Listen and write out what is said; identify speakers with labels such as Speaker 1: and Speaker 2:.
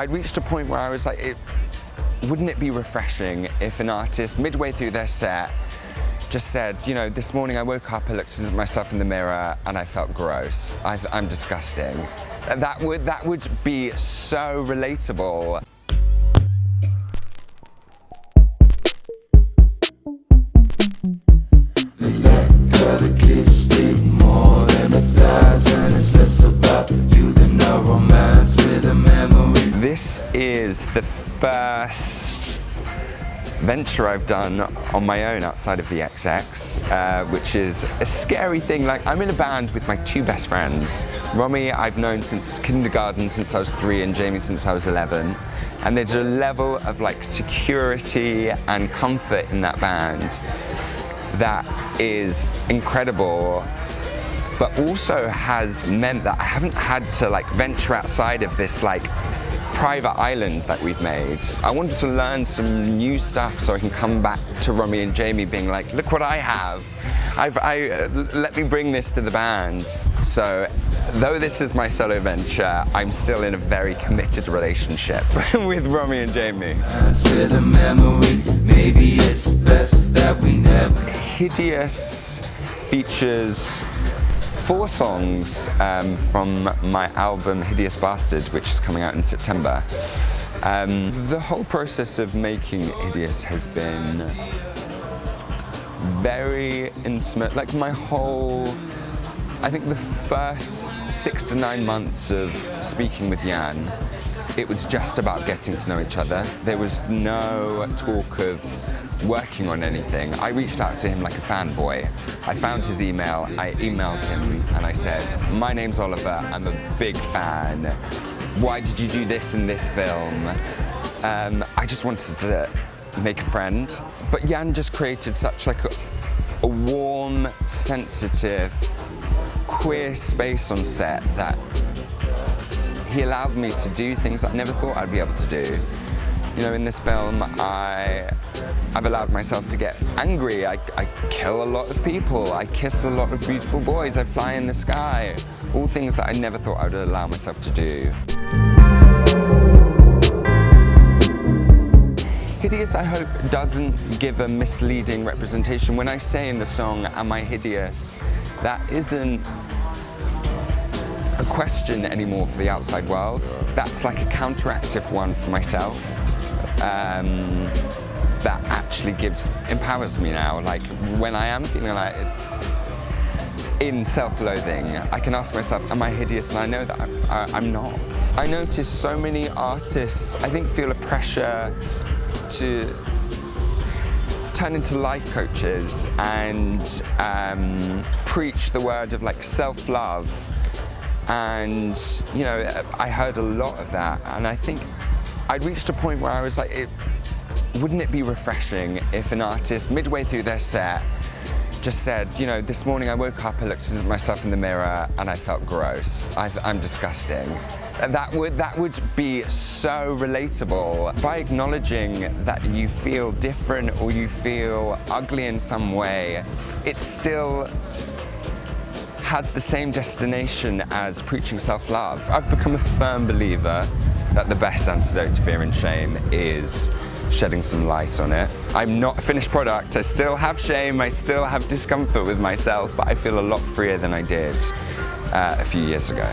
Speaker 1: I'd reached a point where I was like, wouldn't it be refreshing if an artist midway through their set just said, you know, this morning I woke up, I looked at myself in the mirror and I felt gross. I'm disgusting. That would be so relatable.
Speaker 2: More than 1,000, it's less about you than a romance with a memory.
Speaker 1: This is the first venture I've done on my own outside of the XX, which is a scary thing. Like, I'm in a band with my two best friends. Romy I've known since kindergarten, since I was 3, and Jamie since I was 11. And there's a level of like security and comfort in that band that is incredible, but also has meant that I haven't had to like venture outside of this like private island that we've made. I wanted to learn some new stuff so I can come back to Romy and Jamie being like, look what I have. Let me bring this to the band. So though this is my solo venture, I'm still in a very committed relationship with Romy and Jamie.
Speaker 2: With a memory, maybe it's best that we never.
Speaker 1: Hideous features 4 songs from my album Hideous Bastard, which is coming out in September. The whole process of making Hideous has been very intimate. Like I think the first 6 to 9 months of speaking with Yann, it was just about getting to know each other. There was no talk of working on anything. I reached out to him like a fanboy. I found his email, I emailed him and I said, my name's Oliver, I'm a big fan. Why did you do this in this film? I just wanted to make a friend. But Yann just created such like a warm, sensitive, queer space on set that he allowed me to do things I never thought I'd be able to do. You know, in this film, I've allowed myself to get angry. I kill a lot of people. I kiss a lot of beautiful boys. I fly in the sky. All things that I never thought I would allow myself to do. Hideous, I hope, doesn't give a misleading representation. When I say in the song, am I hideous? That isn't a question anymore for the outside world. That's like a counteractive one for myself. That actually empowers me now. Like, when I am feeling like in self-loathing, I can ask myself, am I hideous? And I know that I'm not. I notice so many artists, I think, feel a pressure to turn into life coaches and preach the word of like self-love. And, you know, I heard a lot of that, and I think I'd reached a point where I was like, wouldn't it be refreshing if an artist midway through their set just said, you know, this morning I woke up, I looked at myself in the mirror and I felt gross. I'm disgusting. And that would be so relatable. By acknowledging that you feel different or you feel ugly in some way, it still has the same destination as preaching self-love. I've become a firm believer that the best antidote to fear and shame is shedding some light on it. I'm not a finished product. I still have shame, I still have discomfort with myself, but I feel a lot freer than I did a few years ago.